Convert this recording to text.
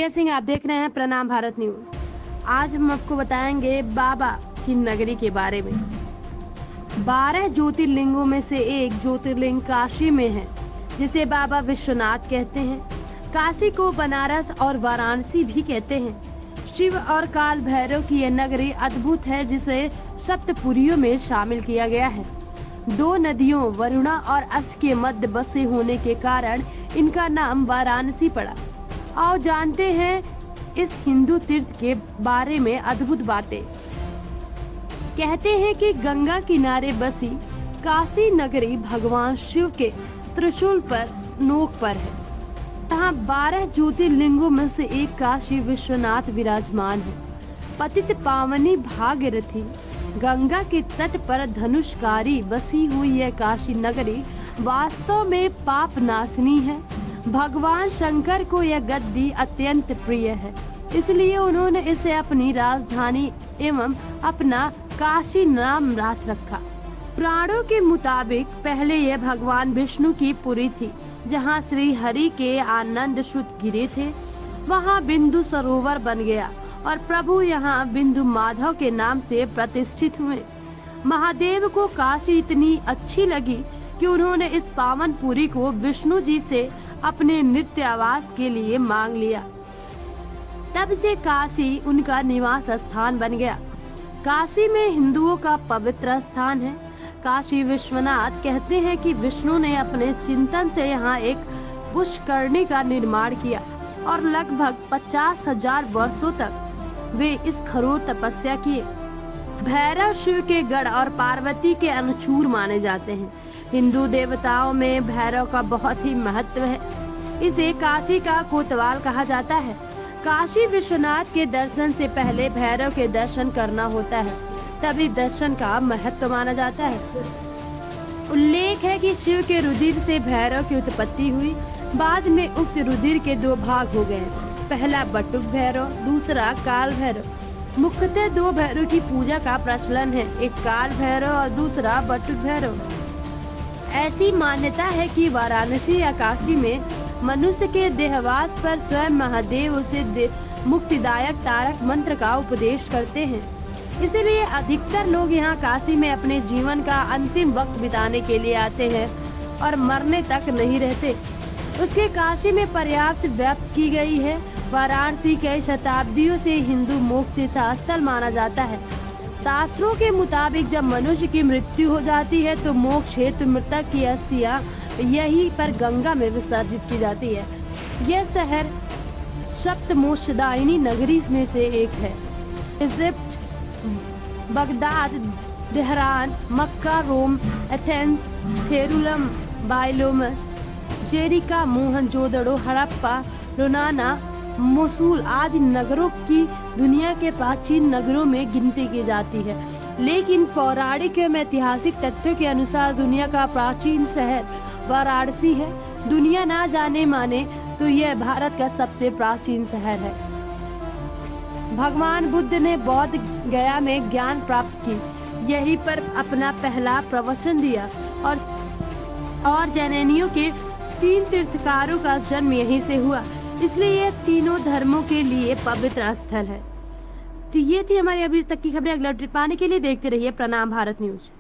जय सिंह, आप देख रहे हैं प्रणाम भारत न्यूज। आज हम आपको बताएंगे बाबा की नगरी के बारे में। 12 ज्योतिर्लिंगों में से एक ज्योतिर्लिंग काशी में है, जिसे बाबा विश्वनाथ कहते हैं। काशी को बनारस और वाराणसी भी कहते हैं। शिव और काल भैरव की यह नगरी अद्भुत है, जिसे सप्तपुरियों में शामिल किया गया है। 2 नदियों वरुणा और अस के मध्य बसे होने के कारण इनका नाम वाराणसी पड़ा। आओ जानते हैं इस हिंदू तीर्थ के बारे में अद्भुत बातें। कहते हैं कि गंगा किनारे बसी काशी नगरी भगवान शिव के त्रिशूल पर नोक पर है। यहाँ 12 ज्योतिर्लिंगों में से एक काशी विश्वनाथ विराजमान है। पतित पावनी भागीरथी गंगा के तट पर धनुषकारी बसी हुई यह काशी नगरी वास्तव में पाप नाशनी है। भगवान शंकर को यह गद्दी अत्यंत प्रिय है, इसलिए उन्होंने इसे अपनी राजधानी एवं अपना काशी नाम रखा। पुराणों के मुताबिक पहले यह भगवान विष्णु की पुरी थी, जहां श्री हरि के आनंद शुद्ध गिरे थे। वहां बिंदु सरोवर बन गया और प्रभु यहां बिंदु माधव के नाम से प्रतिष्ठित हुए। महादेव को काशी इतनी अच्छी लगी कि उन्होंने इस पावन पुरी को विष्णु जी से अपने नित्य आवास के लिए मांग लिया। तब से काशी उनका निवास स्थान बन गया। काशी में हिंदुओं का पवित्र स्थान है। काशी विश्वनाथ कहते हैं कि विष्णु ने अपने चिंतन से यहाँ एक पुष्करणी का निर्माण किया और लगभग 50,000 वर्षों तक वे इस घोर तपस्या किए। भैरव शिव के गढ़ और पार्वती के अनुचूर माने जाते हैं। हिंदू देवताओं में भैरव का बहुत ही महत्व है। इसे काशी का कोतवाल कहा जाता है। काशी विश्वनाथ के दर्शन से पहले भैरव के दर्शन करना होता है, तभी दर्शन का महत्व माना जाता है। उल्लेख है कि शिव के रुधिर से भैरव की उत्पत्ति हुई। बाद में उक्त रुधिर के 2 भाग हो गए, पहला बटुक भैरव, दूसरा काल भैरव। मुख्यतः 2 भैरव की पूजा का प्रचलन है, एक काल भैरव और दूसरा बटुक भैरव। ऐसी मान्यता है कि वाराणसी या काशी में मनुष्य के देहवास पर स्वयं महादेव उसे मुक्तिदायक तारक मंत्र का उपदेश करते हैं। इसलिए अधिकतर लोग यहाँ काशी में अपने जीवन का अंतिम वक्त बिताने के लिए आते हैं और मरने तक नहीं रहते। उसके काशी में पर्याप्त व्याप्त की गई है। वाराणसी कई शताब्दियों से हिंदू मोक्ष तीर्थस्थल माना जाता है। शास्त्रों के मुताबिक जब मनुष्य की मृत्यु हो जाती है तो मोक्ष हेतु मृतक की अस्थियां यहीं पर गंगा में विसर्जित की जाती है। यह शहर सप्तमोक्षदायिनी नगरी में से एक है। इजिप्ट, बगदाद, तेहरान, मक्का, रोम, एथेंस, थेरुलम, बाइलोमस, जेरिका, मोहनजोदड़ो, हड़प्पा, लोनाना, मोसूल आदि नगरों की दुनिया के प्राचीन नगरों में गिनती की जाती है। लेकिन पौराणिक एवं ऐतिहासिक तथ्यों के अनुसार दुनिया का प्राचीन शहर वाराणसी है। दुनिया ना जाने माने तो यह भारत का सबसे प्राचीन शहर है। भगवान बुद्ध ने बौद्ध गया में ज्ञान प्राप्त की, यहीं पर अपना पहला प्रवचन दिया और जैनियों के 3 तीर्थकारों का जन्म यहीं से हुआ। इसलिए ये तीनों धर्मों के लिए पवित्र स्थल है। तो ये थी हमारी अभी तक की खबरें। अगला ट्रिप पाने के लिए देखते रहिए प्रणाम भारत न्यूज।